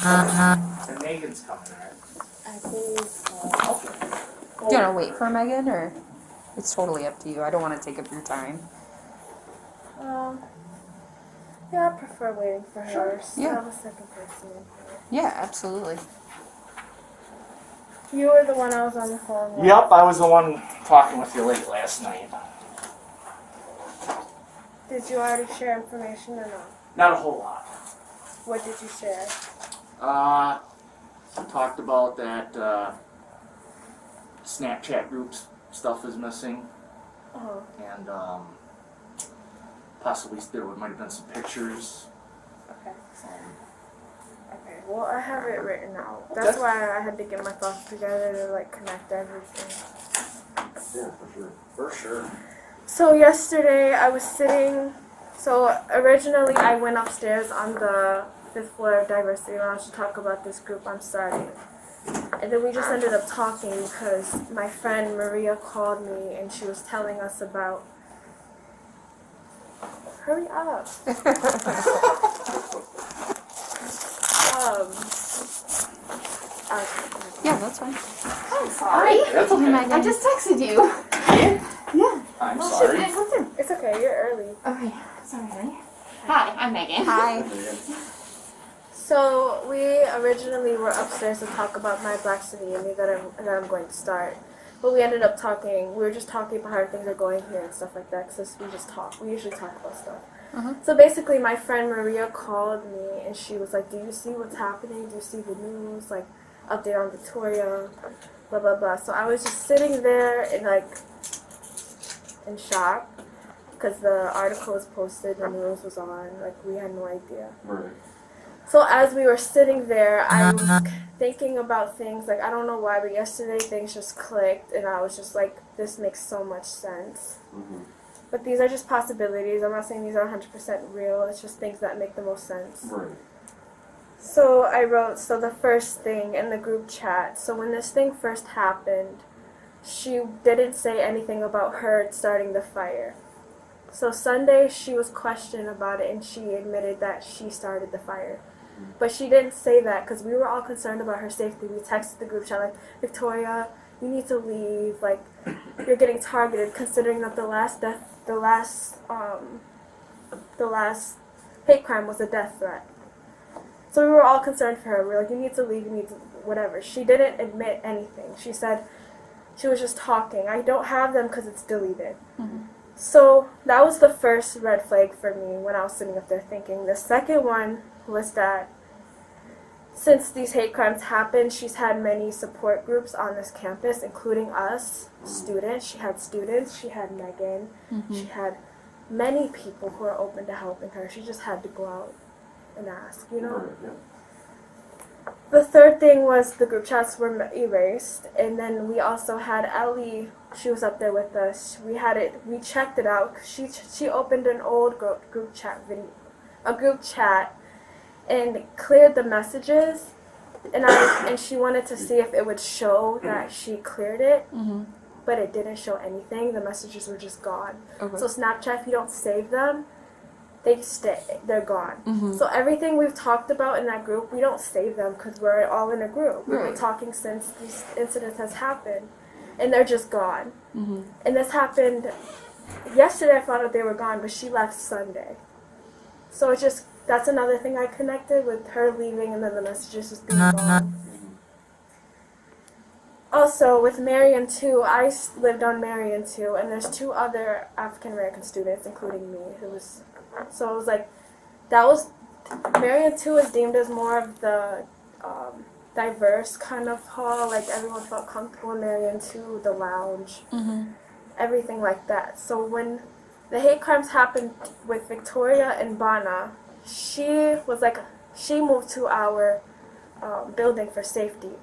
And Megan's coming, right? I believe so. Okay. Do you want to wait for Megan, or it's totally up to you? I don't want to take up your time. Yeah, I prefer waiting for her. Sure. So Yeah. have a second person in here. Yeah, absolutely. You were the one I was on the phone with. Yep, I was the one talking with you late last night. Did you already share information or not? Not a whole lot. What did you share? Talked about that Snapchat groups stuff is missing, Oh, and possibly there might have been some pictures. okay. Okay, well, I have it written out. That's why I had to get my thoughts together to, like, connect everything. Yeah, for sure. For sure. So yesterday I was sitting, so originally I went upstairs on the 5th floor diversity lounge to talk about this group I'm starting. And then we just ended up talking because my friend Maria called me and she was telling us about, hurry up. Yeah, that's fine. I'm sorry. That's okay. I just texted you. Yeah. I'm Oh, sorry. shit, come through. It's okay, you're early. Okay. Sorry, honey. Hi, I'm Megan. Hi. So we originally were upstairs to talk about my Black City and that I'm going to start. But we ended up talking, we were just talking about how things are going here and stuff like that because we just talk. We usually talk about stuff. So basically my friend Maria called me and she was like, do you see what's happening? Do you see the news? Like, update on Victoria, blah, blah, blah. So I was just sitting there in, like, in shock because the article was posted, the news was on. Like, we had no idea. Right. So as we were sitting there, I was thinking about things, like, I don't know why, but yesterday things just clicked, and I was just like, this makes so much sense. But these are just possibilities. I'm not saying these are 100% real. It's just things that make the most sense. Right. So I wrote, so the first thing in the group chat, so when this thing first happened, she didn't say anything about her starting the fire. So Sunday, she was questioned about it, and she admitted that she started the fire. But she didn't say that because we were all concerned about her safety. We texted the group chat like, Victoria, you need to leave. Like, you're getting targeted, considering that the last hate crime was a death threat. So we were all concerned for her. We were like, you need to leave, you need to whatever. She didn't admit anything. She said she was just talking. I don't have them because it's deleted. So that was the first red flag for me when I was sitting up there thinking. The second one was that since these hate crimes happened, she's had many support groups on this campus, including us, students. She had students. She had Megan. She had many people who are open to helping her. She just had to go out and ask, you know? The third thing was the group chats were erased, and then we also had Ellie. She was up there with us. We checked it out. She opened an old group chat video, a group chat, and cleared the messages, and she wanted to see if it would show that she cleared it, but it didn't show anything. The messages were just gone. Okay. So Snapchat, if you don't save them, they're gone. So everything we've talked about in that group, we don't save them because we're all in a group. We've been talking since this incident has happened, and they're just gone. And this happened yesterday. I found out they were gone, but she left Sunday. So it's just, that's another thing I connected with her leaving and then the messages just being gone. Also, with Marion too, I lived on Marion too, and there's 2 other African American students, including me, so it was like, Marion 2 is deemed as more of the diverse kind of hall, like everyone felt comfortable in Marion 2, the lounge, everything like that. So when the hate crimes happened with Victoria and Bana, she moved to our building for safety.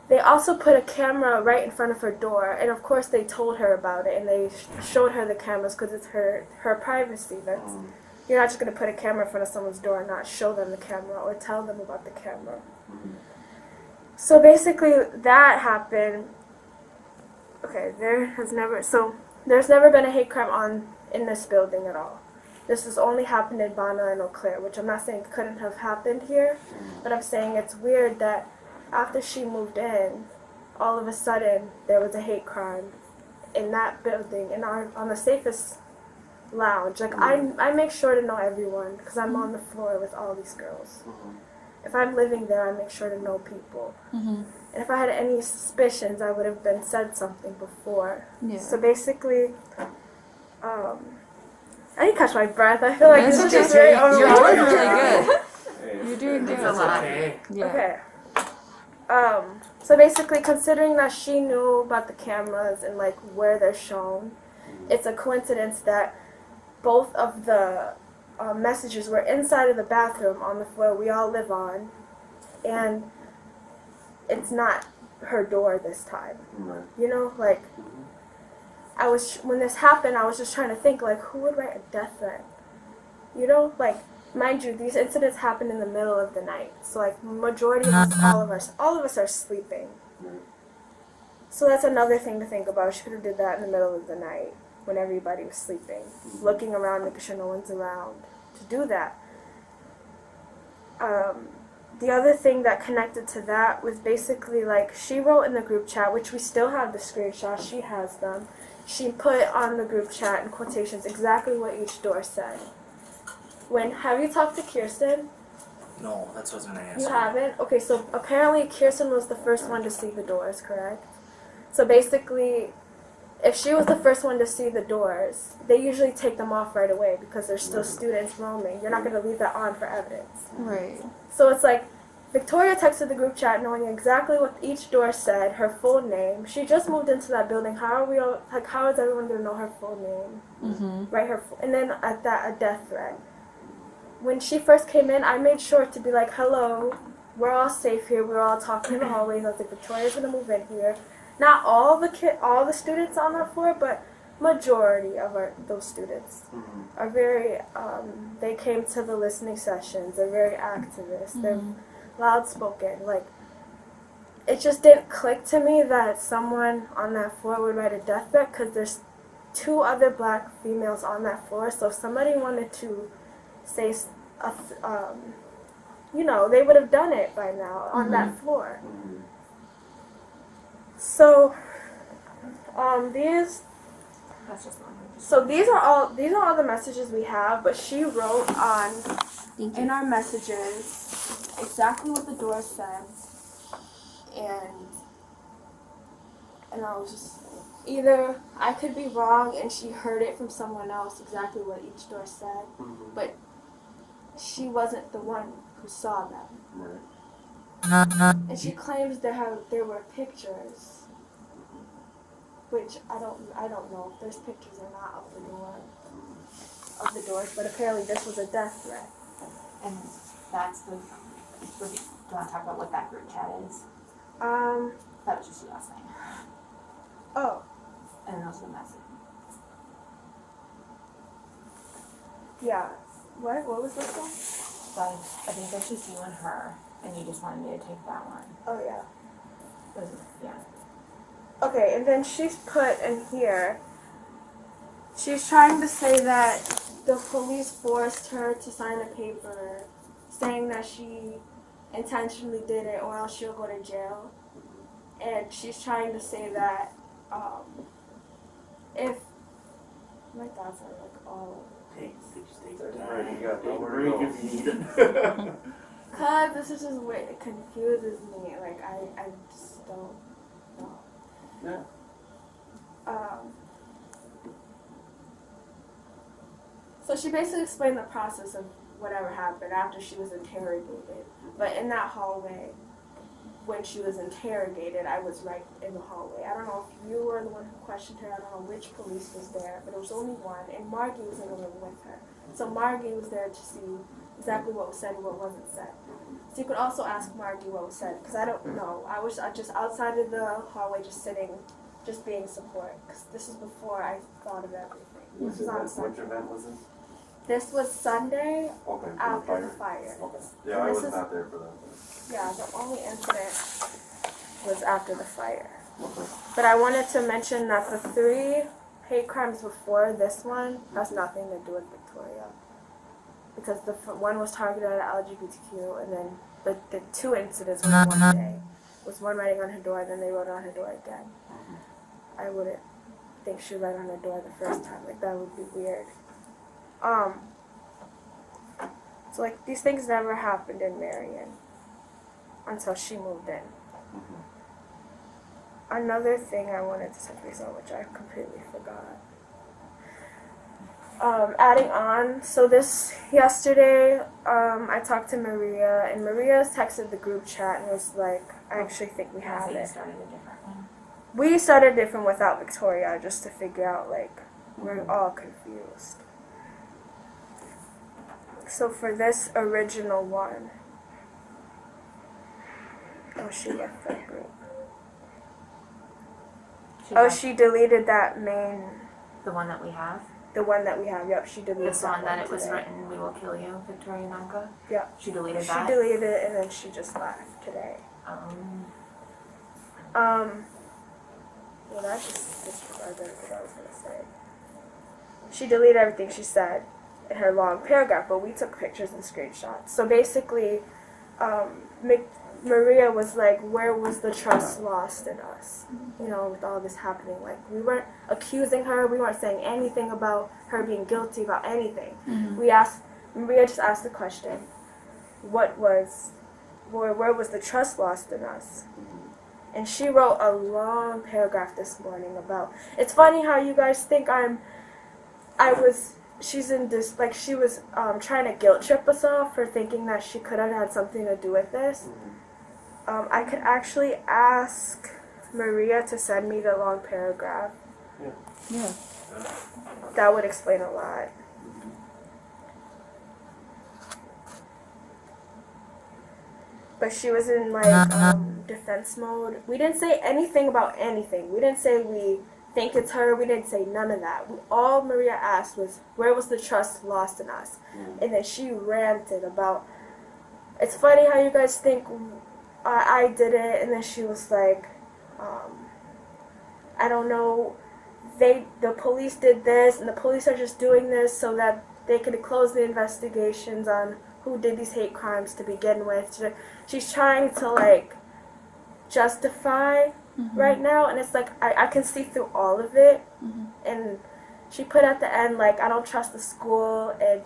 They also put a camera right in front of her door, and of course they told her about it, and they showed her the cameras because it's her privacy. You're not just going to put a camera in front of someone's door and not show them the camera or tell them about the camera. So basically that happened. Okay, there's never been a hate crime in this building at all. this has only happened in Bonna and Eau Claire, which I'm not saying couldn't have happened here, but I'm saying it's weird that after she moved in, all of a sudden there was a hate crime in that building, on the safest lounge. Like, I make sure to know everyone because I'm on the floor with all these girls. If I'm living there, I make sure to know people. And if I had any suspicions, I would have been said something before. Yeah. So basically, I didn't catch my breath. I feel like That's this is just okay. very You're overwhelming. doing really good. You're doing good. It's a lot. Yeah. Okay. So basically, considering that she knew about the cameras and like where they're shown, it's a coincidence that both of the messages were inside of the bathroom on the floor we all live on, and it's not her door this time. You know, like when this happened, I was just trying to think like who would write a death threat. You know, like. Mind you, these incidents happen in the middle of the night. So, like, majority of us, all of us are sleeping. So that's another thing to think about. She could have did that in the middle of the night when everybody was sleeping, looking around, making sure no one's around to do that. The other thing that connected to that was basically, like, she wrote in the group chat, which we still have the screenshots, she has them. She put on the group chat in quotations exactly what each door said. Have you talked to Kirsten? No, that's what I was gonna ask. You haven't? Okay, so apparently Kirsten was the first one to see the doors, correct? So basically, if she was the first one to see the doors, they usually take them off right away because there's still students roaming. You're not going to leave that on for evidence. Right. So it's like, Victoria texted the group chat knowing exactly what each door said, her full name. She just moved into that building. How is everyone going to know her full name? Right, and then at that, a death threat. When she first came in, I made sure to be like, hello, we're all safe here. We're all talking in the hallways. I was like, Victoria's going to move in here. Not all the students on that floor, but majority of those students are very, they came to the listening sessions. They're very activist. They're loud spoken. Like, it just didn't click to me that someone on that floor would write a death threat because there's 2 other black females on that floor. So if somebody wanted to say, they would have done it by now on that floor. So, these are all the messages we have. But she wrote in our messages exactly what the door said, and I was just either I could be wrong and she heard it from someone else exactly what each door said, but she wasn't the one who saw them. And she claims there were pictures, which I don't know if there's pictures or not of the doors, but apparently this was a death threat. And that's do you want to talk about what that group chat is? That was just you last night. Oh. And those are the message. Yeah. What was this one? But I think that's just you and her, and you just wanted me to take that one. Oh, yeah. Yeah. Okay, and then she's put in here, she's trying to say that the police forced her to sign a paper saying that she intentionally did it or else she'll go to jail. And she's trying to say that if my thoughts are like all Take You got a nowhere break to if you need it. cause this is just what it confuses me. Like I just don't know. Yeah. So she basically explained the process of whatever happened after she was interrogated. But in that hallway, when she was interrogated, I was right in the hallway. I don't know if you were the one who questioned her. I don't know which police was there, but it was only one. And Margie was in the room with her. So Margie was there to see exactly what was said and what wasn't said. So you could also ask Margie what was said, because I don't know. I was just outside of the hallway, just sitting, just being support. Because this is before I thought of everything. This was on Sunday. Which event was this? This was Sunday Okay. after the fire. Okay. Yeah, I This was is- not there for that. Yeah, the only incident was after the fire. Okay. But I wanted to mention that the 3 hate crimes before this one has nothing to do with Victoria. Because the one was targeted at LGBTQ, and then the two incidents was one day. Was one writing on her door, and then they wrote on her door again. I wouldn't think she wrote on her door the first time. Like, that would be weird. So, like, these things never happened in Marion until she moved in. Another thing I wanted to touch base on, which I completely forgot. Adding on, so yesterday, I talked to Maria, and Maria texted the group chat and was like, I actually think we have So you it. started a different one. We started different without Victoria, just to figure out, like, we're all confused. So for this original one, oh, she left that group. She deleted that main, The one that we have. the one that we have. Yep, she deleted This that one that it was today. written, "We will kill you," Victoria Unanka. Yeah. She deleted She that. deleted it, and then she just left today. Well, that just disregarded everything I was going to say. She deleted everything she said in her long paragraph, but we took pictures and screenshots. So basically, Maria was like, where was the trust lost in us? You know, with all this happening. Like, we weren't accusing her. We weren't saying anything about her being guilty about anything. Maria just asked the question, where was the trust lost in us? And she wrote a long paragraph this morning about, it's funny how you guys think she's in this, like, she was trying to guilt trip us all for thinking that she could have had something to do with this. I could actually ask Maria to send me the long paragraph. Yeah. That would explain a lot. But she was in, like, defense mode. We didn't say anything about anything. We didn't say we think it's her. We didn't say none of that. All Maria asked was, where was the trust lost in us? And then she ranted about, it's funny how you guys think I did it. And then she was like, I don't know, the police did this, and the police are just doing this so that they could close the investigations on who did these hate crimes to begin with. She's trying to, like, justify right now, and it's like, I can see through all of it. And she put at the end, like, I don't trust the school, and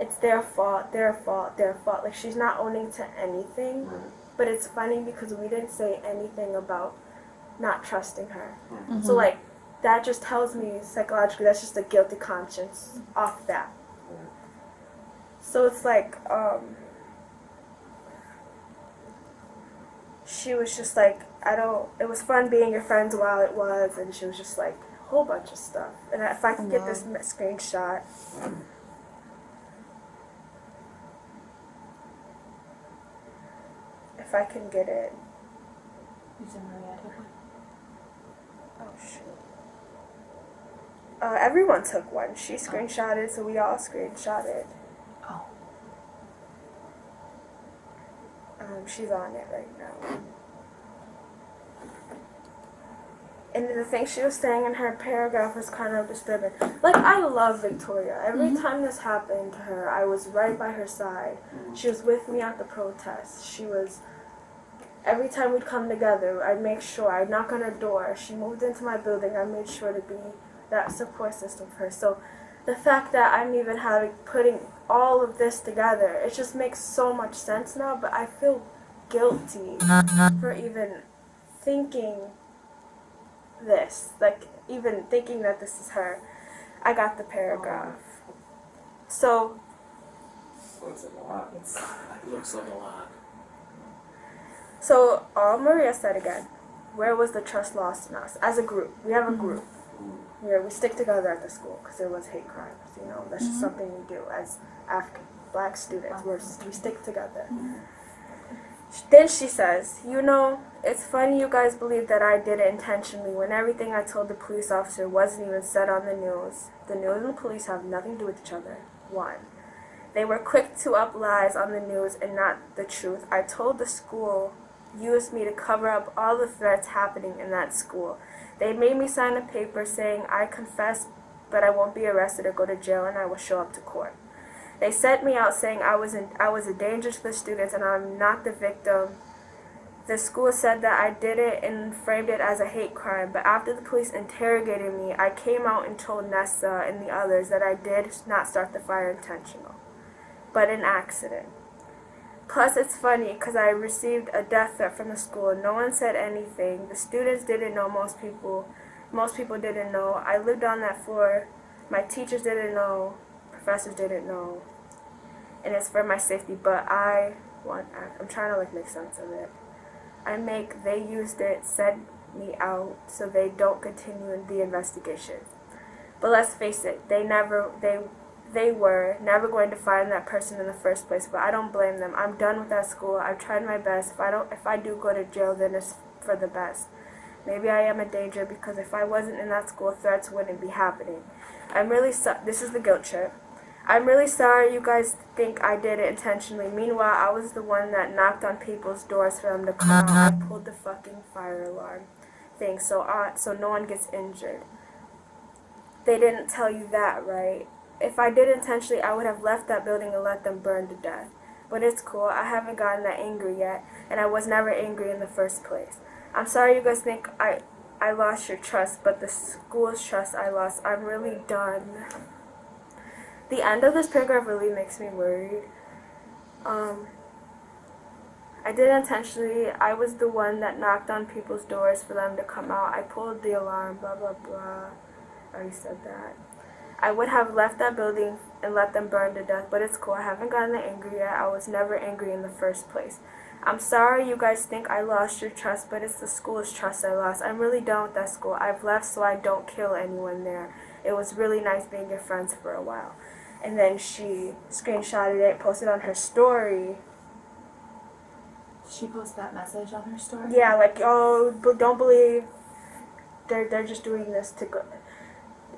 it's their fault. Like, she's not owning to anything. But it's funny because we didn't say anything about not trusting her. So, like, that just tells me psychologically that's just a guilty conscience off that. So it's like, she was just like, it was fun being your friends while it was, and she was just like, a whole bunch of stuff. And if I can get this screenshot. If I can get it. You said Maria took one? Oh, shoot. Everyone took one. She screenshotted, so we all screenshotted. Oh. She's on it right now. And the thing she was saying in her paragraph was kind of disturbing. Like, I love Victoria. Every time this happened to her, I was right by her side. She was with me at the protest. Every time we'd come together, I'd make sure, I'd knock on her door. She moved into my building, I made sure to be that support system for her. So the fact that I'm even putting all of this together, it just makes so much sense now, but I feel guilty for even thinking this, like, even thinking that this is her. I got the paragraph. So, Looks like a lot. It looks like a lot. so all Maria said again, where was the trust lost in us? As a group, we have a group. We stick together at the school because there was hate crimes, you know, that's just something we do as Black students, we stick together. Then she says, you know, it's funny you guys believe that I did it intentionally when everything I told the police officer wasn't even said on the news. The news and the police have nothing to do with each other. 1. They were quick to up lies on the news and not the truth. I told the school used me to cover up all the threats happening in that school. They made me sign a paper saying I confess, but I won't be arrested or go to jail, and I will show up to court. They sent me out saying I was a danger to the students and I'm not the victim. The school said that I did it and framed it as a hate crime, but after the police interrogated me, I came out and told Nessa and the others that I did not start the fire intentional, but an accident. Plus, it's funny because I received a death threat from the school. No one said anything. The students didn't know. Most people didn't know. I lived on that floor. My teachers didn't know. Professors didn't know. And it's for my safety, but I'm trying to make sense of it. They used it, sent me out so they don't continue in the investigation. But let's face it, they were never going to find that person in the first place, but I don't blame them. I'm done with that school. I've tried my best. If I do go to jail, then it's for the best. Maybe I am a danger because if I wasn't in that school, threats wouldn't be happening. This is the guilt trip. I'm really sorry you guys think I did it intentionally. Meanwhile, I was the one that knocked on people's doors for them to come out. I pulled the fucking fire alarm thing so no one gets injured. They didn't tell you that, right? If I did intentionally, I would have left that building and let them burn to death. But it's cool. I haven't gotten that angry yet, and I was never angry in the first place. I'm sorry you guys think I lost your trust, but the school's trust I lost. I'm really done. The end of this paragraph really makes me worried. I did intentionally. I was the one that knocked on people's doors for them to come out. I pulled the alarm, blah, blah, blah. I already said that. I would have left that building and let them burn to death, but it's cool. I haven't gotten that angry yet. I was never angry in the first place. I'm sorry you guys think I lost your trust, but it's the school's trust I lost. I'm really done with that school. I've left so I don't kill anyone there. It was really nice being your friends for a while. And then she screenshotted it, posted on her story. She posted that message on her story? Yeah, but don't believe they're just doing this to go.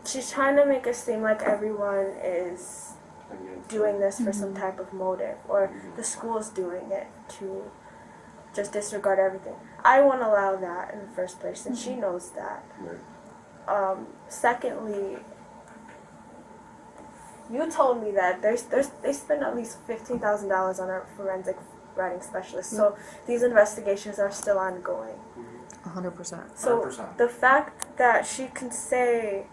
She's trying to make it seem like everyone is doing this for some type of motive, or the school's doing it to just disregard everything. I won't allow that in the first place, and she knows that. Secondly, you told me that they spend at least $15,000 on a forensic writing specialist, so these investigations are still ongoing. 100%. So 100%. the fact that she can say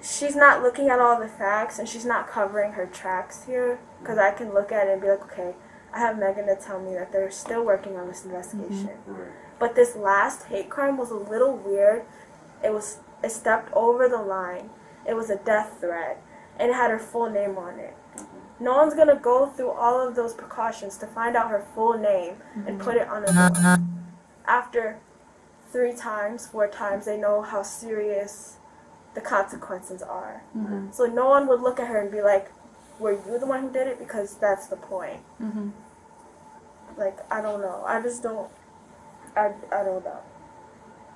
she's not looking at all the facts and she's not covering her tracks here, because I can look at it and be like, okay, I have Megan to tell me that they're still working on this investigation. But this last hate crime was a little weird. It stepped over the line. It was a death threat, and it had her full name on it. No one's going to go through all of those precautions to find out her full name and put it on a door. After 3 times, 4 times, they know how serious the consequences are. So no one would look at her and be like, were you the one who did it? Because that's the point. I don't know. I just don't, I don't know.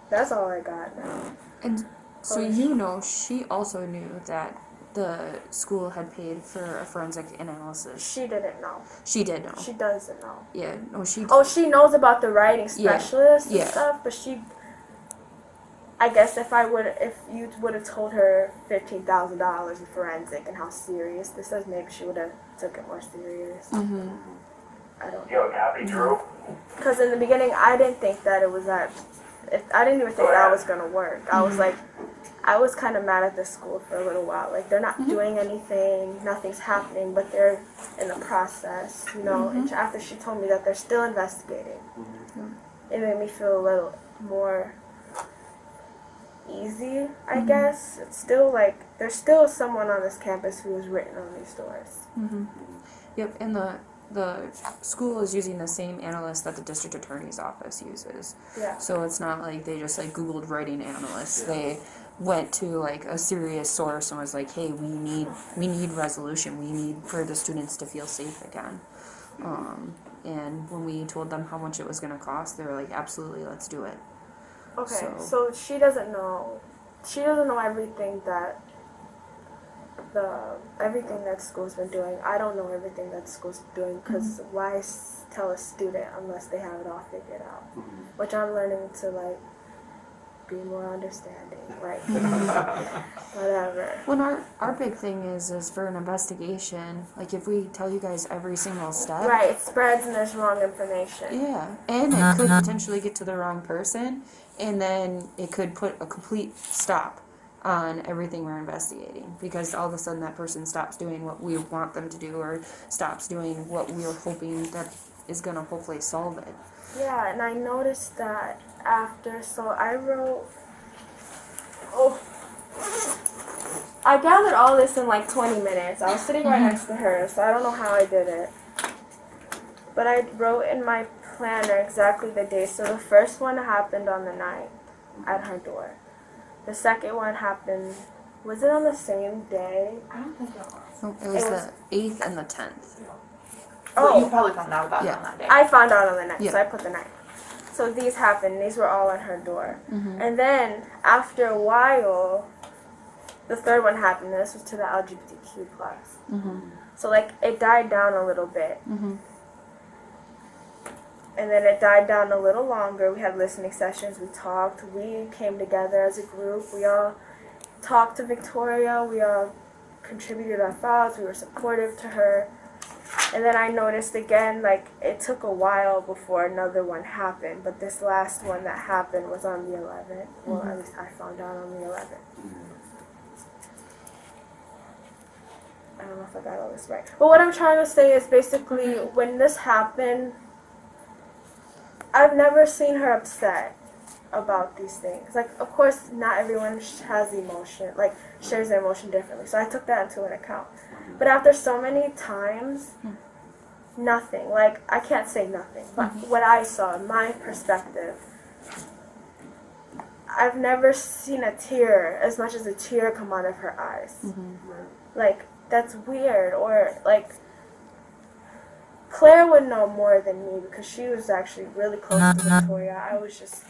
That's all I got now. And so she also knew that the school had paid for a forensic analysis. She didn't know. She did know. She doesn't know. Yeah, no, she... Oh, she knows about the writing specialist and stuff, but I guess if you would have told her $15,000 in forensic and how serious this is, maybe she would have took it more serious. I don't know. Yo, copy, Drew. Because in the beginning, I didn't think that it was that. I didn't even think that was gonna work. I was kind of mad at this school for a little while. Like, they're not doing anything, nothing's happening, but they're in the process, you know. And after she told me that they're still investigating, it made me feel a little more easy, I guess. It's still there's still someone on this campus who is written on these doors. Yep, and the school is using the same analyst that the district attorney's office uses. Yeah. So it's not like they just Googled writing analysts. They went to a serious source and was like, hey, we need resolution. We need for the students to feel safe again. And when we told them how much it was going to cost, they were like, absolutely, let's do it. Okay, so she doesn't know. She doesn't know everything that everything that school's been doing. I don't know everything that school's doing because why tell a student unless they have it all figured out? Which I'm learning to like be more understanding, like whatever. Well, our big thing is for an investigation. Like if we tell you guys every single step, Right, it spreads and there's wrong information. yeah, and it could potentially get to the wrong person, and then it could put a complete stop on everything we're investigating because all of a sudden that person stops doing what we want them to do or stops doing what we were hoping that is going to hopefully solve it. Yeah, and I noticed that after, so I wrote, I gathered all this in like 20 minutes. I was sitting right next to her, so I don't know how I did it. But I wrote in my planner exactly the day. So the first one happened on the 9th at her door. The second one happened, was it on the same day? I don't think it was. Oh, it was the 8th and the 10th. Well, you probably found out about it on that day. I found out on the 9th, Yeah. so I put the 9th. So these happened, these were all on her door. And then, after a while, the third one happened, and this was to the LGBTQ+. So, like, it died down a little bit. And then it died down a little longer. We had listening sessions, we talked, we came together as a group, we all talked to Victoria, we all contributed our thoughts, we were supportive to her. And then I noticed again, like, it took a while before another one happened, but this last one that happened was on the 11th. Well, at least I found out on the 11th. I don't know if I got all this right. But what I'm trying to say is basically, when this happened, I've never seen her upset about these things. Like, of course, not everyone has emotion, like, shares their emotion differently. So I took that into an account. But after so many times, nothing. Like, I can't say nothing. But what I saw, my perspective, I've never seen a tear, as much as a tear, come out of her eyes. Like, that's weird. Or, like, Claire would know more than me because she was actually really close to Victoria. I was just,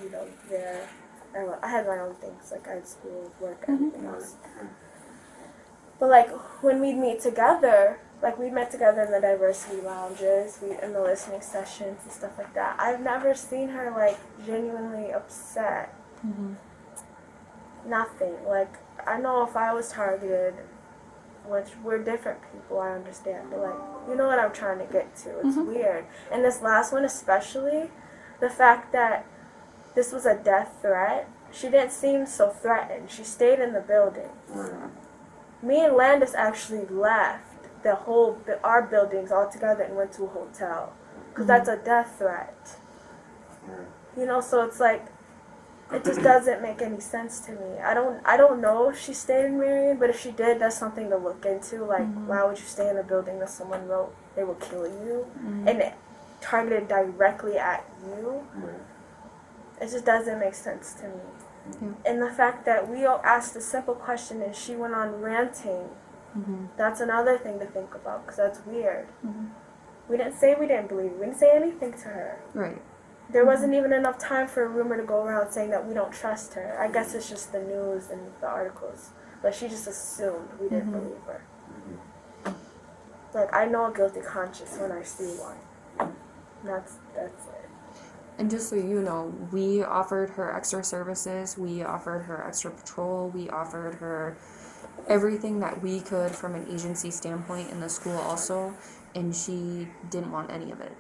there. I had my own things. Like, I had school, work, everything else. But, like, when we'd meet together, like, we met together in the diversity lounges, in the listening sessions and stuff like that. I've never seen her, like, genuinely upset. Nothing. Like, I know if I was targeted, which we're different people, I understand, but, like, you know what I'm trying to get to. It's weird. And this last one especially, the fact that this was a death threat, she didn't seem so threatened. She stayed in the building. Me and Landis actually left our buildings all together and went to a hotel. Because that's a death threat. So it's like, it just doesn't make any sense to me. I don't know if she stayed in Marion, but if she did, that's something to look into. Like, why would you stay in a building that someone wrote they will kill you? And it targeted directly at you? It just doesn't make sense to me. And the fact that we all asked a simple question and she went on ranting, that's another thing to think about, because that's weird. We didn't say we didn't believe her. We didn't say anything to her. Right. There wasn't even enough time for a rumor to go around saying that we don't trust her. I guess it's just the news and the articles. But she just assumed we didn't believe her. Like, I know a guilty conscience when I see one. That's it. And just so you know, we offered her extra services, we offered her extra patrol, we offered her everything that we could from an agency standpoint in the school also, and she didn't want any of it.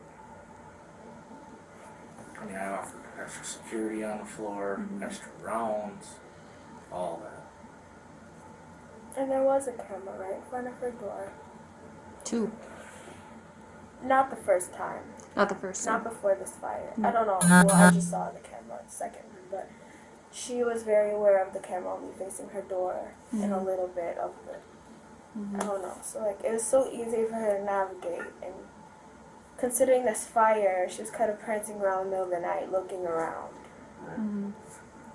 I offered extra security on the floor, extra rounds, all that. And there was a camera right in front of her door. 2. Not the first time. Not the first time. Not before this fire. I don't know. Well, I just saw the camera the second. But she was very aware of the camera only facing her door and a little bit of the... I don't know. So, like, it was so easy for her to navigate. And considering this fire, she was kind of prancing around in the middle of the night looking around.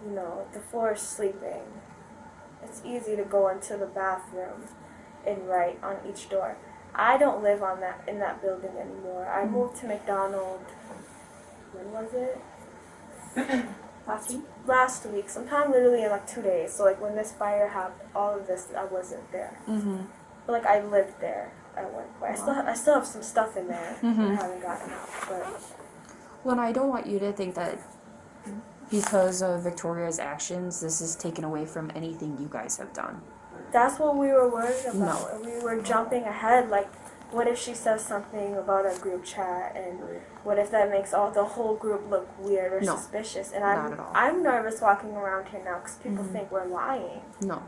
The floor is sleeping. It's easy to go into the bathroom and write on each door. I don't live in that building anymore. I moved to McDonald. When was it? Last week. Sometime literally in like 2 days. So like when this fire happened, all of this, I wasn't there. But like I lived there at one point. I still have some stuff in there that I haven't gotten out. But Well, I don't want you to think that because of Victoria's actions, this is taken away from anything you guys have done. that's what we were worried about. No. And we were jumping ahead. Like, what if she says something about our group chat, and what if that makes the whole group look weird or No. suspicious? And Not at all. I'm nervous walking around here now because people think we're lying. No.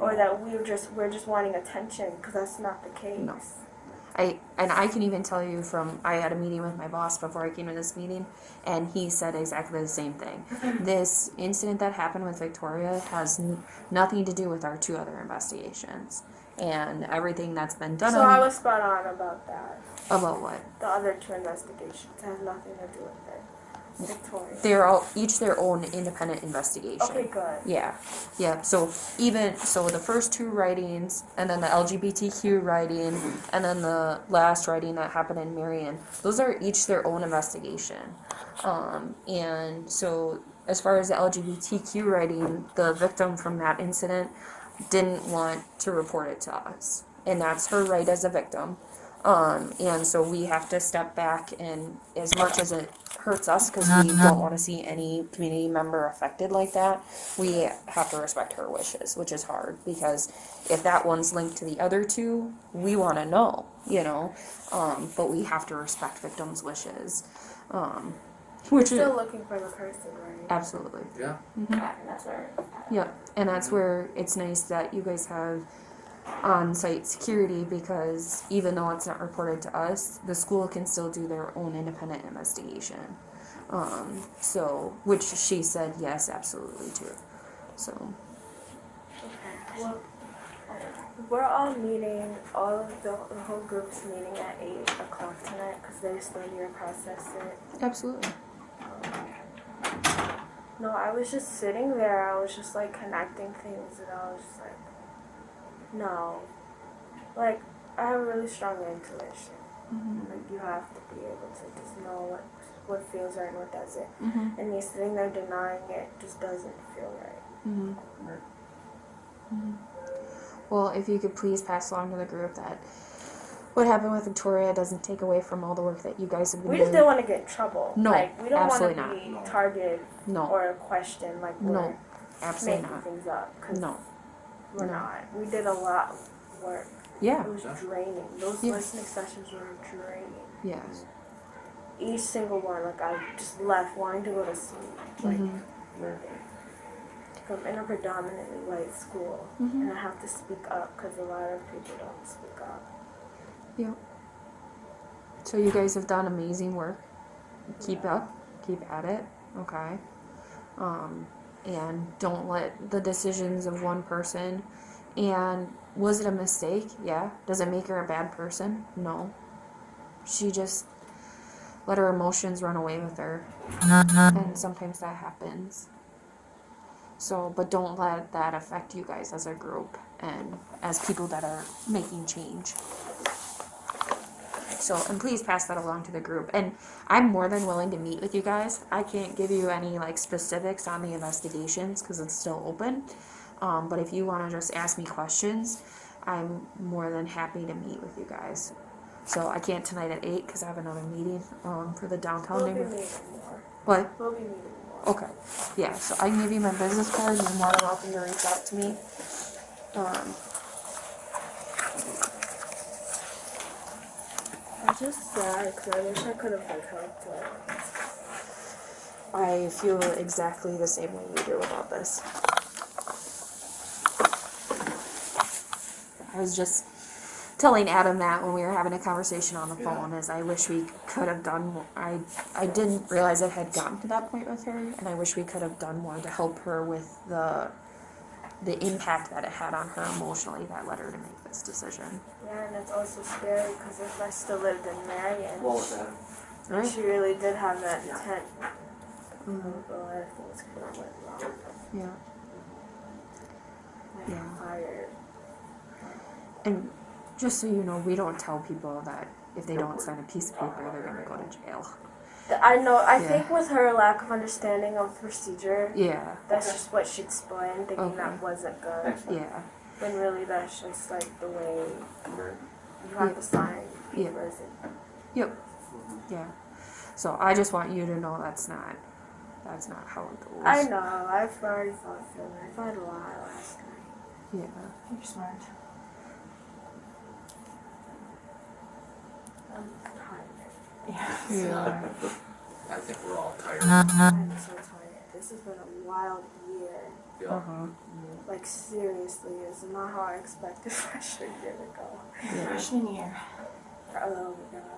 Or that we're just wanting attention, because that's not the case. No. I can even tell you I had a meeting with my boss before I came to this meeting, and he said exactly the same thing. This incident that happened with Victoria has nothing to do with our 2 other investigations, and everything that's been done. So I was spot on about that. About what? The other 2 investigations has nothing to do with it. Victoria. They're all each their own independent investigation. Okay, good. Yeah. So the first 2 writings, and then the LGBTQ writing, and then the last writing that happened in Marion, those are each their own investigation. And so as far as the LGBTQ writing, the victim from that incident didn't want to report it to us, and that's her right as a victim. And so we have to step back, and as much as it hurts us because we don't want to see any community member affected like that, we have to respect her wishes, which is hard because if that one's linked to the other 2, we want to know, but we have to respect victims' wishes. Which Still is looking for the person, right? absolutely. Yeah. That's where. Yep, and that's where it's nice that you guys have on-site security, because even though it's not reported to us, the school can still do their own independent investigation. Which she said yes, absolutely too. So. Okay. Well, we're all meeting, all of the whole group's meeting at 8 o'clock tonight because they still need to process it. Absolutely. No, I was just sitting there. I was just like connecting things, and I was just like, no. Like, I have a really strong intuition. Like, you have to be able to just know what feels right and what doesn't. And me sitting there denying it just doesn't feel right. Well, if you could please pass along to the group that what happened with Victoria doesn't take away from all the work that you guys have been We doing. just didn't want to get in trouble. No, like, we don't want to absolutely be targeted No. or questioned like we're No, absolutely making not. things up. Cause No. we're No. not. We did a lot of work. Yeah. It was draining. Those Yeah. listening sessions were draining. Yes. Each single one, like I just left wanting to go to sleep. Like, living. I'm in a predominantly white school, and I have to speak up because a lot of people don't speak up. Yep. So you guys have done amazing work. Keep up. Keep at it. Okay. And don't let the decisions of one person. And was it a mistake? Yeah. Does it make her a bad person? No. She just let her emotions run away with her. And sometimes that happens. So, but don't let that affect you guys as a group and as people that are making change. So, and please pass that along to the group. And I'm more than willing to meet with you guys. I can't give you any like specifics on the investigations because it's still open. But if you want to just ask me questions, I'm more than happy to meet with you guys. So I can't tonight at 8 because I have another meeting for the downtown We'll be neighborhood. meeting more. What? We'll be meeting more. Okay. Yeah, so I can give you my business card. You're more than welcome to reach out to me. I'm just sad because I wish I could have like helped her. I feel exactly the same way you do about this. I was just telling Adam that when we were having a conversation on the phone, is I wish we could have done more. I didn't realize it had gotten to that point with her, and I wish we could have done more to help her with the impact that it had on her emotionally that led her to make this decision. Yeah, and it's also scary because if I still lived in Marion, What was that? Right? she really did have that intent. A lot of things could have went wrong. Yeah. Like Yeah. fired. And just so you know, we don't tell people that if they don't sign a piece of paper, they're going to go to jail. I know. I Yeah. think with her lack of understanding of procedure, Yeah. that's just what she explained, thinking Okay. that wasn't good. Thanks, man. Yeah. when really that's just like the way Right. you have to sign Yeah. papers. Yep. Yeah. So I just want you to know that's not how it goes. I know. I've already thought through it. I thought a lot last night. Yeah. You're smart. I'm tired. Yeah. Yeah. I think we're all tired. I'm so tired. This has been a wild year. Yeah. Uh-huh. Like, seriously, it's not how I expected freshman year to go. Yeah. Freshman year. Oh my gosh.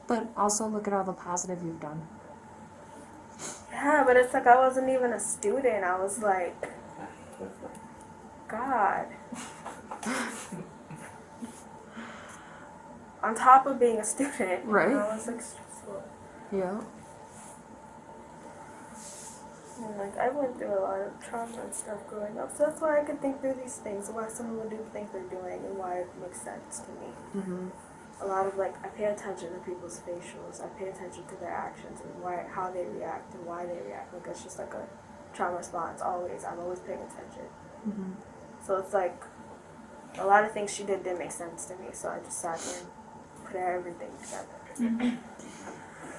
But also look at all the positive you've done. Yeah, but it's like I wasn't even a student. I was like, God. On top of being a student, Right. you know, it's like stressful. Yeah. And like I went through a lot of trauma and stuff growing up, so that's why I can think through these things, why someone would do the things they're doing, and why it makes sense to me. Mhm. A lot of like I pay attention to people's facials, I pay attention to their actions and how they react and why they react. Like it's just like a trauma response. I'm always paying attention. Mhm. So it's like a lot of things she did didn't make sense to me, so I just sat here and put everything together.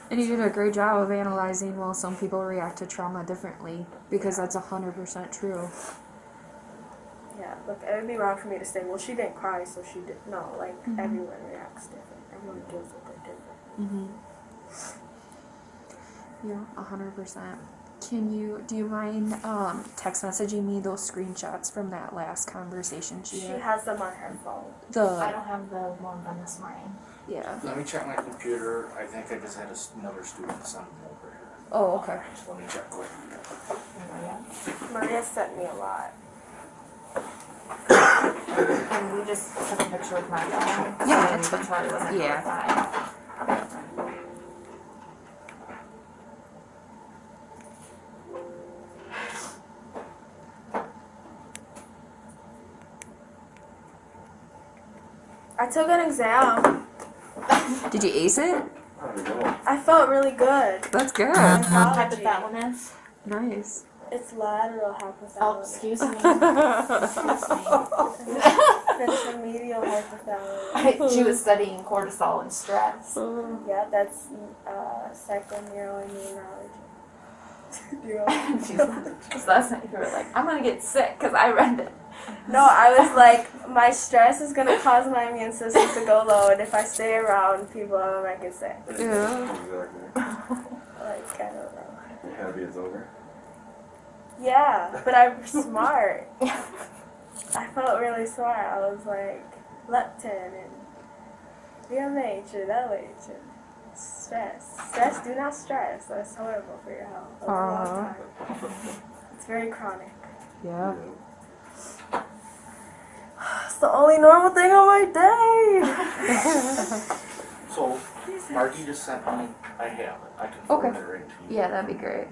And you did a great job of analyzing, well, some people react to trauma differently, because that's 100% true. Yeah, look, it would be wrong for me to say, well, she didn't cry, so she did. No, like, Mhm. everyone reacts different. Everyone deals with it different. Mm-hmm. Yeah, 100%. Do you mind text messaging me those screenshots from that last conversation she She had? has them on her phone. I don't have the one from this morning. Yeah. Let me check my computer. I think I just had another student send them over here. Oh, okay. So let me check quick. Maria sent me a lot. And we just took a picture with my phone. Yeah, and that's fine. Charlie wasn't Yeah. notified. I took an exam. Did you ace it? I don't know. I felt really good. That's good. Hypothalamus. Nice. It's lateral Oh, hypothalamus. excuse me. Ventromedial hypothalamus. She was studying cortisol and stress. Yeah, that's psychoneuroimmunology. So last night you were like, I'm gonna get sick because I read it. No, I was like, my stress is gonna cause my immune system to go low, and if I stay around people, I might get sick. Yeah. Exactly. Like, I don't know. You're happy it's over? Yeah, but I'm smart. I felt really smart. I was like, leptin and VMH and LH and stress. Stress, do not stress. That's horrible for your health. Over a long time. It's very chronic. Yeah. It's the only normal thing on my day. So, Margie just sent me. I have it. I can Okay. forward it right to you. Yeah, that'd be great.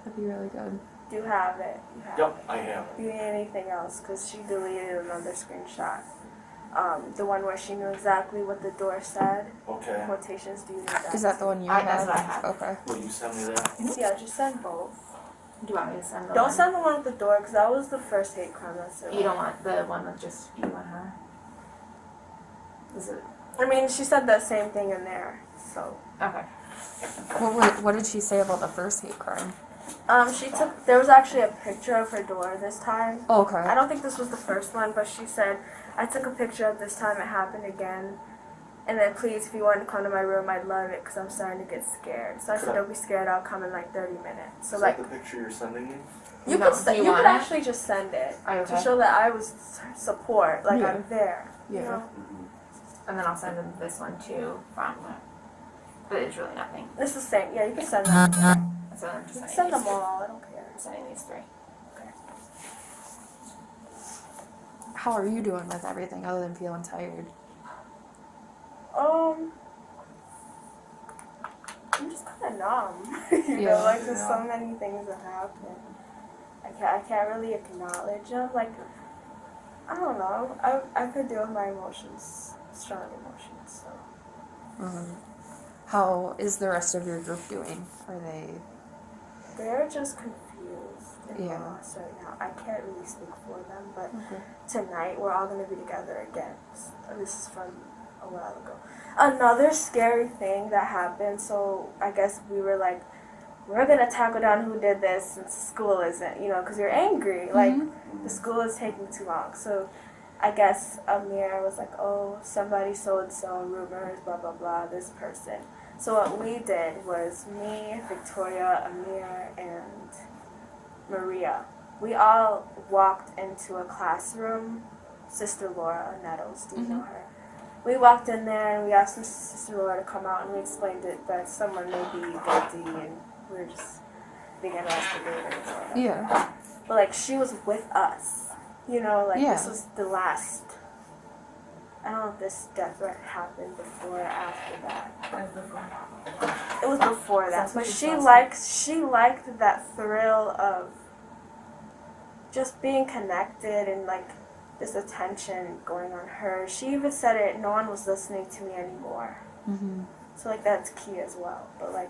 That'd be really good. You have it. You have Yep, I have it. Do you need anything else? Because she deleted another screenshot. The one where she knew exactly what the door said. Okay. Quotations, do you need that? Is that the one you That's have? what I have. Okay. Will you send me that? Yeah, just send both. Do you want me to send the Don't one? send the one with the door, because that was the first hate crime. That's it. You don't want the one with just you and her? Is it? I mean, she said the same thing in there, so. Okay. What did she say about the first hate crime? There was actually a picture of her door this time. Oh, I okay. don't think this was the first one, but she said, I took a picture of this time it happened again. And then please, if you want to come to my room, I'd love it because I'm starting to get scared. So I said, don't be scared, I'll come in like 30 minutes. So Is like, that the picture you're sending me? you No, could, do you you want could it? actually just send it Oh, to okay. show that I was support, like Yeah. I'm there. You Yeah. know? Mm-hmm. And then I'll send them this one too from but it's really nothing. It's the same. Yeah, you can send them. So I'm just You can sending send these them all. I don't care. I'm sending these three. How are you doing with everything other than feeling tired? I'm just kind of numb. you Yeah. know, like there's Yeah. so many things that happen. I can't really acknowledge them. Like, I don't know. I could deal with my emotions, strong emotions. So How is the rest of your group doing? Are they they're just confused and Yeah. lost right now. I can't really speak for them, but Okay. tonight we're all going to be together again. This is from a while ago. Another scary thing that happened, so I guess we were like, we're going to tackle down who did this since school isn't, because you're angry. Like, the school is taking too long. So I guess Amir was like, oh, somebody so-and-so, rumors, blah, blah, blah, this person. So what we did was me, Victoria, Amir, and Maria. We all walked into a classroom. Sister Laura Nettles, do you know her? We walked in there and we asked Sister Laura to come out and we explained that someone may be guilty and we were just being investigated or whatever. Yeah. But like she was with us. This was the last. I don't know if this death threat happened before or after that. It was before that. But she liked that thrill of just being connected and like this attention going on her. She even said it, no one was listening to me anymore. So like that's key as well. But like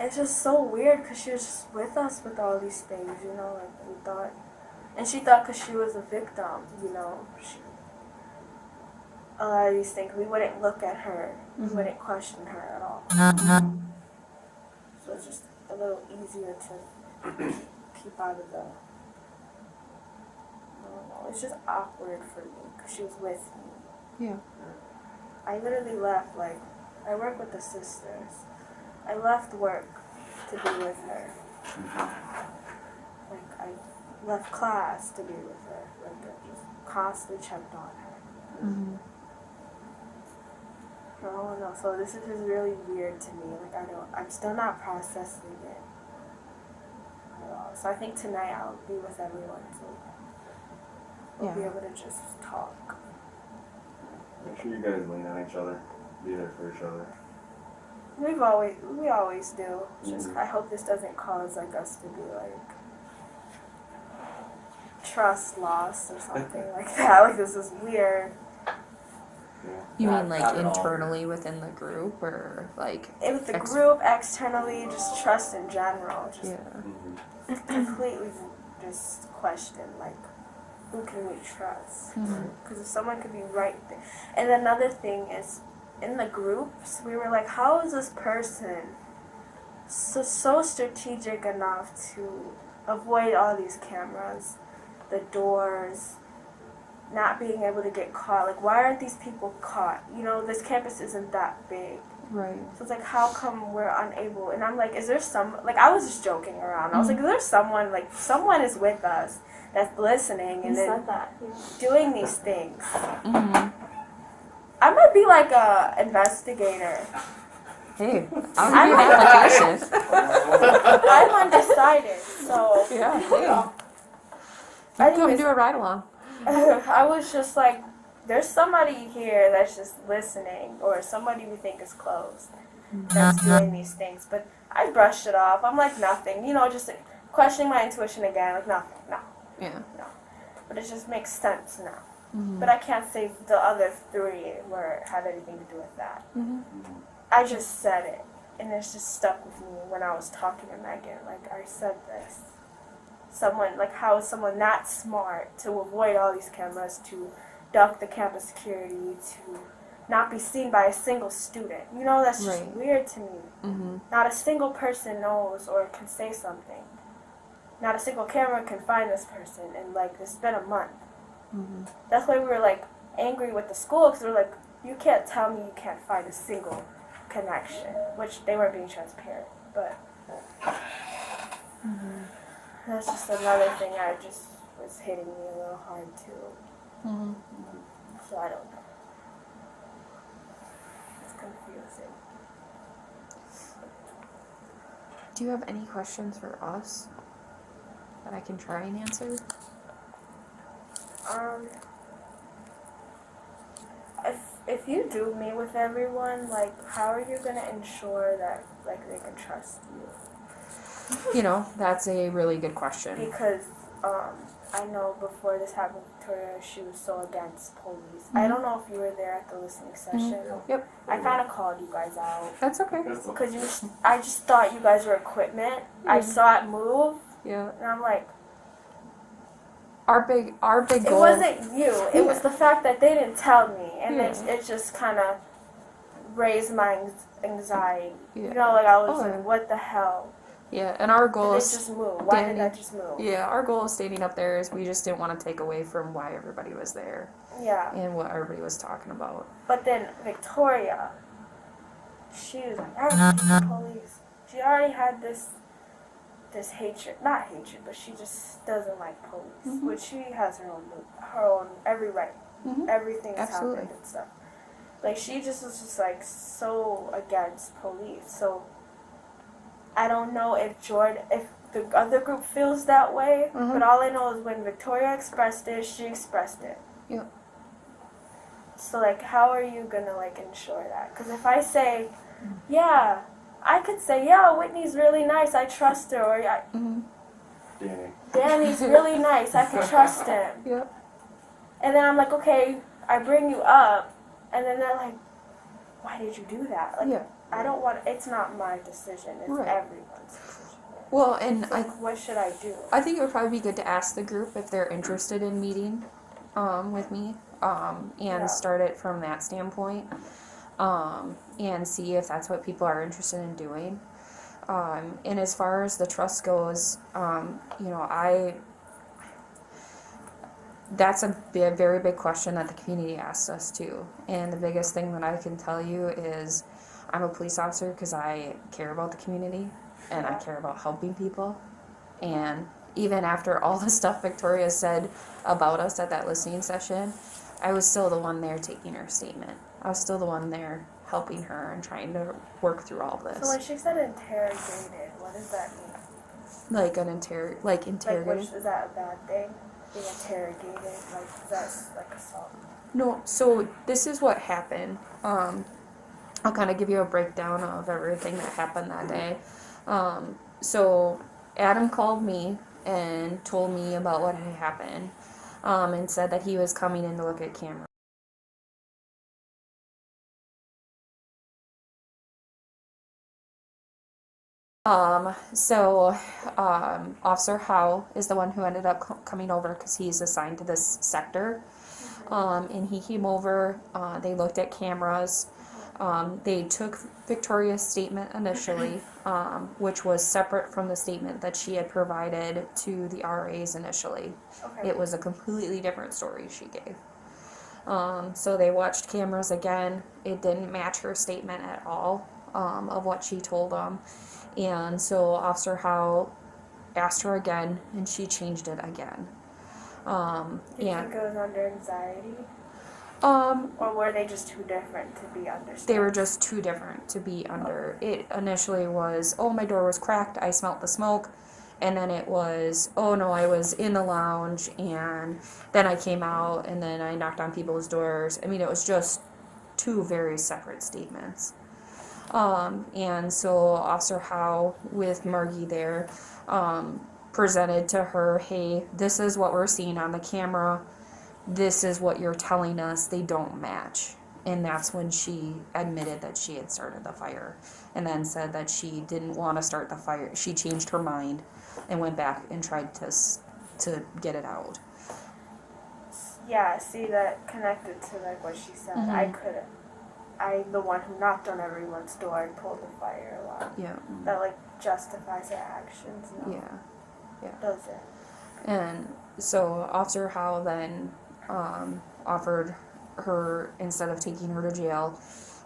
it's just so weird because she was just with us with all these things, like we thought. And she thought because she was a victim, a lot of these things, we wouldn't look at her, we wouldn't question her at all. So it's just a little easier to keep out of the, I don't know, it's just awkward for me because she was with me. Yeah. I literally left, like, I work with the sisters. I left work to be with her. Like, I left class to be with her. Like, I just constantly checked on her. I don't know. So this is just really weird to me. Like, I'm still not processing it at all. So I think tonight I'll be with everyone. So we'll be able to just talk. Make sure you guys lean on each other. Be there for each other. We always do. Just I hope this doesn't cause like us to be like trust lost or something like that. Like this is weird. You Not- mean like not at all. internally within the group or like With the group, externally, just trust in general. Just completely just question like who can we trust? Because if someone could be right there. And another thing is in the groups, we were like, how is this person so strategic enough to avoid all these cameras, the doors, not being able to get caught? Like, why aren't these people caught? This campus isn't that big. right. So it's like, how come we're unable? And I'm like, is there I was just joking around. I was like, is there someone is with us that's listening and then doing these things? I might be like a investigator. Hey, I'll give you an application. I'm undecided, so Yeah, hey. Come anyways, do a ride along. I was just like, there's somebody here that's just listening, or somebody we think is close that's doing these things. But I brushed it off. I'm like, nothing. Just questioning my intuition again. Like, nothing. No. Yeah. No. But it just makes sense now. But I can't say the other three had anything to do with that. I just said it, and it's just stuck with me when I was talking to Megan. Like, I said this. How is someone that smart to avoid all these cameras, to duck the campus security, to not be seen by a single student? That's just weird to me. Not a single person knows or can say something. Not a single camera can find this person, and it's been a month. That's why we were angry with the school, because we're like, you can't tell me you can't find a single connection, which they weren't being transparent. But that's just another thing I just was hitting me a little hard too. So I don't know. It's confusing. Do you have any questions for us that I can try and answer? If you do meet with everyone, how are you gonna ensure that they can trust you? That's a really good question. Because I know before this happened, Victoria, she was so against police. I don't know if you were there at the listening session. Yep. I kind of called you guys out. That's okay. Because I just thought you guys were equipment. I saw it move, Yeah. and I'm like, Our big it goal. wasn't you. It was Yeah. the fact that they didn't tell me, and Yeah. it just kind of raised my anxiety. Yeah. You know, like I was Oh, like, yeah. what the hell? Yeah, and our goal Did it is just move? Why did standing- that just move? Yeah, our goal of standing up there is we just didn't want to take away from why everybody was there Yeah. and what everybody was talking about. But then Victoria, she was like, I don't hate the police. She already had this hatred, not hatred, but she just doesn't like police, which she has her own every right. Mhm. Everything has Absolutely. happened and stuff. Like she just was just like so against police. So I don't know if the other group feels that way, but all I know is when Victoria expressed it, she expressed it. Yep. So like, how are you gonna like ensure that? Because if I say, yeah, I could say, yeah, Whitney's really nice, I trust her, or Danny's really nice, I can trust him. Yep. And then I'm like, okay, I bring you up, and then they're like, why did you do that? Like, Yeah. I don't want. It's not my decision. It's Right. everyone's decision. Well, and So, what should I do? I think it would probably be good to ask the group if they're interested in meeting with me and start it from that standpoint and see if that's what people are interested in doing. And as far as the trust goes, that's a very big question that the community asks us too. And the biggest thing that I can tell you is I'm a police officer because I care about the community and I care about helping people. And even after all the stuff Victoria said about us at that listening session, I was still the one there taking her statement. I was still the one there helping her and trying to work through all this. So when she said interrogated, what does that mean? Like Like, interrogated. is that a bad thing? Being interrogated, like, is that like assault? No, so this is what happened. I'll kind of give you a breakdown of everything that happened that day. So Adam called me and told me about what had happened and said that he was coming in to look at cameras. Officer Howe is the one who ended up coming over because he's assigned to this sector. And he came over, they looked at cameras, they took Victoria's statement initially, which was separate from the statement that she had provided to the RAs initially. Okay. It was a completely different story she gave. So they watched cameras again. It didn't match her statement at all of what she told them. And so Officer Howe asked her again, and she changed it again. Do you think it was under anxiety? Or were they just too different to be understood? They were just too different to be under. It initially was, oh, my door was cracked, I smelt the smoke. And then it was, oh no, I was in the lounge, and then I came out, and then I knocked on people's doors. I mean, it was just two very separate statements. And so Officer Howe, with Margie there, presented to her, hey, this is what we're seeing on the camera. This is what you're telling us. They don't match. And that's when she admitted that she had started the fire and then said that she didn't want to start the fire. She changed her mind and went back and tried to get it out. Yeah, see, that connected to like what she said. I'm the one who knocked on everyone's door and pulled the fire alarm. Yeah. That like justifies her actions. No, Yeah. does it? And so Officer Howe then offered her, instead of taking her to jail,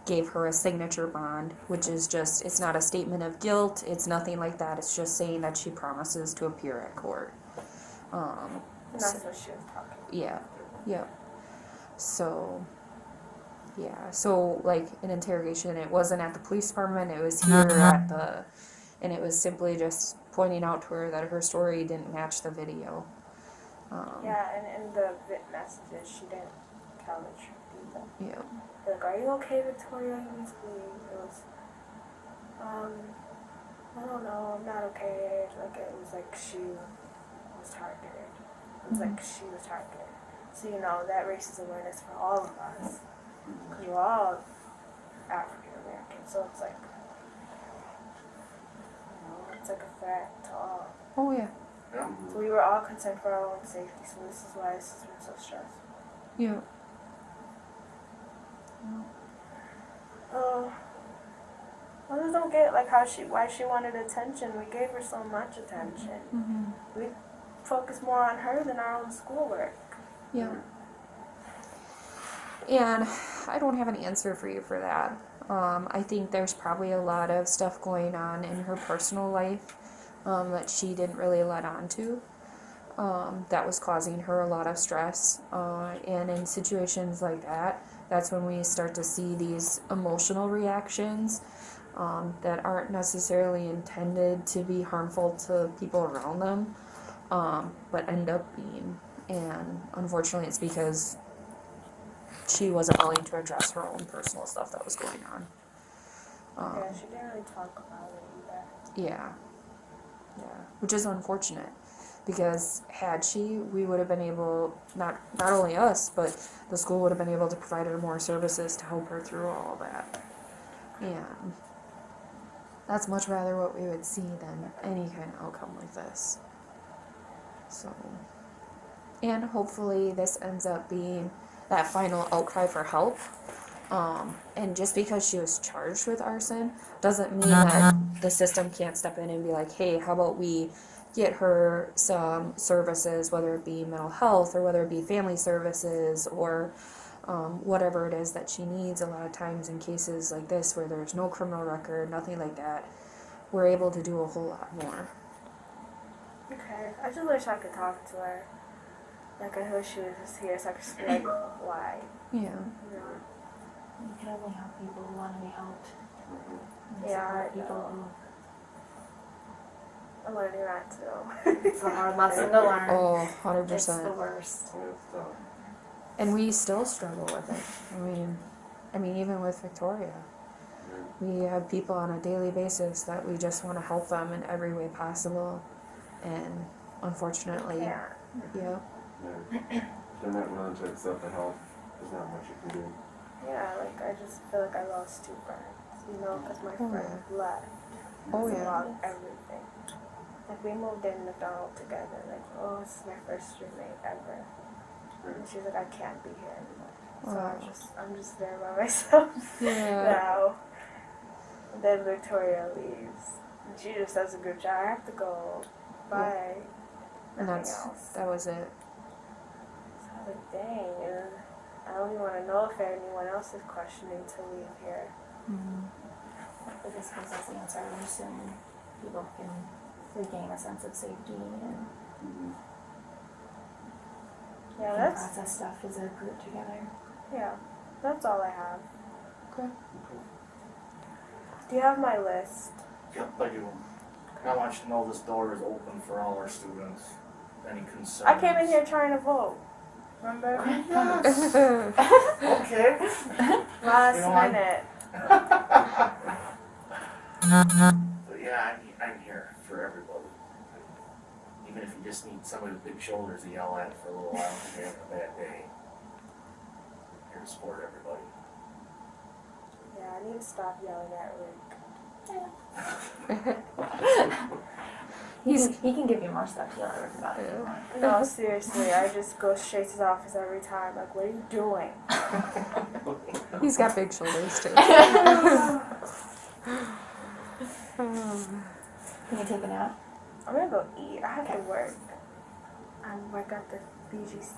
gave her a signature bond, which is just, it's not a statement of guilt, it's nothing like that, it's just saying that she promises to appear at court. And that's what she was talking about. Yeah. So like an interrogation, it wasn't at the police department, it was here and it was simply just pointing out to her that her story didn't match the video. Yeah, and in the messages, she didn't tell the truth either. Yeah. Like, are you okay, Victoria? You need to leave. It was, I don't know, I'm not okay. Like, it was like she was targeted. It's like she was targeted. So, you know, that raises awareness for all of us. Because we're all African American. So it's like, you know, it's like a threat to all. Oh yeah. Yeah. So we were all concerned for our own safety. So this is why this has been so stressful. Yeah. I just don't get like why she wanted attention. We gave her so much attention. Mm-hmm. We focused more on her than our own schoolwork. Yeah. And I don't have an answer for you for that. I think there's probably a lot of stuff going on in her personal life that she didn't really let on to. That was causing her a lot of stress. And in situations like that, that's when we start to see these emotional reactions that aren't necessarily intended to be harmful to people around them, but end up being. And unfortunately, it's because she wasn't willing to address her own personal stuff that was going on. Yeah, she didn't really talk about it either. Yeah. Yeah. Which is unfortunate. Because had she, we would have been able, not only us, but the school would have been able to provide her more services to help her through all of that. And that's much rather what we would see than any kind of outcome like this. So, and hopefully this ends up being that final outcry for help. And just because she was charged with arson doesn't mean that the system can't step in and be like, hey, how about we get her some services, whether it be mental health or whether it be family services or whatever it is that she needs. A lot of times in cases like this where there's no criminal record, nothing like that, we're able to do a whole lot more. Okay, I just wish I could talk to her. Like, I wish she was just here so I could just be like, why? Yeah. You know? You can only help people who want to be helped. And Yeah, support people I'm learning that too. who, it's a hard lesson to learn. Oh, It's the 100%. worst. It's tough. And we still struggle with it. I mean, even with Victoria. We have people on a daily basis that we just want to help them in every way possible. And unfortunately, Yeah. yeah. Yeah. If they're not willing to accept the help, there's not much you can do. Yeah, like, I just feel like I lost 2 friends, you know, because my Oh, friend left. Oh, It's yeah. about everything. Like, we moved in McDonald together, like, oh, this is my first roommate ever. And she's like, I can't be here anymore. So Oh. I'm just there by myself Yeah. now. And then Victoria leaves. And she just does a group chat. I have to go. Bye. And Nothing else. that was it. So I was like, dang. And I don't even want to know if anyone else is questioning to leave here. Mm-hmm. But this gives us answers and people can regain a sense of safety and Yeah, can that's, process stuff as a group together. yeah, that's all I have. Okay. Do you have my list? Yep, I do. I want you to know this door is open for all our students. Any concerns? I came in here trying to vote. Remember? Okay. Last You know what? minute. But yeah, I'm here for everybody. Even if you just need somebody with big shoulders to yell at for a little while if you're having a bad day. Here to support everybody. Yeah, I need to stop yelling at Rick. He can give you more stuff to learn about if you want. No, seriously, I just go straight to his office every time. Like, what are you doing? He's got big shoulders too. Can you take a nap? I'm gonna go eat. I have to work. I work at the BGC.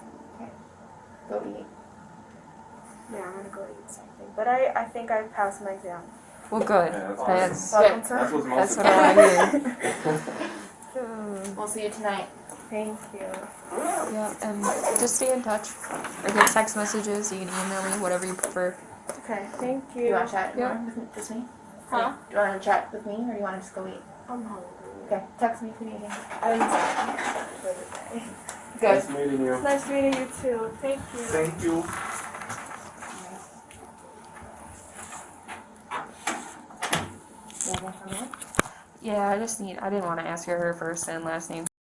Go eat. Yeah, I'm gonna go eat something. But I think I passed my exam. Well, good. Yeah, That's Welcome to. That's what's that's most what I important. hear. We'll see you tonight. Thank you. Yeah, and just stay in touch. Or get text messages. You can email me, whatever you prefer. Okay, thank Do you. you want to chat Yeah. more with me, just me? Huh? Do you want to chat with me or do you want to just go eat? I'm hungry. Okay, text me if you need anything. I'm tired for the day. Good. Nice meeting you. It's nice meeting you too. Thank you. Thank you. Anything from me? Yeah, I didn't want to ask her first and last name.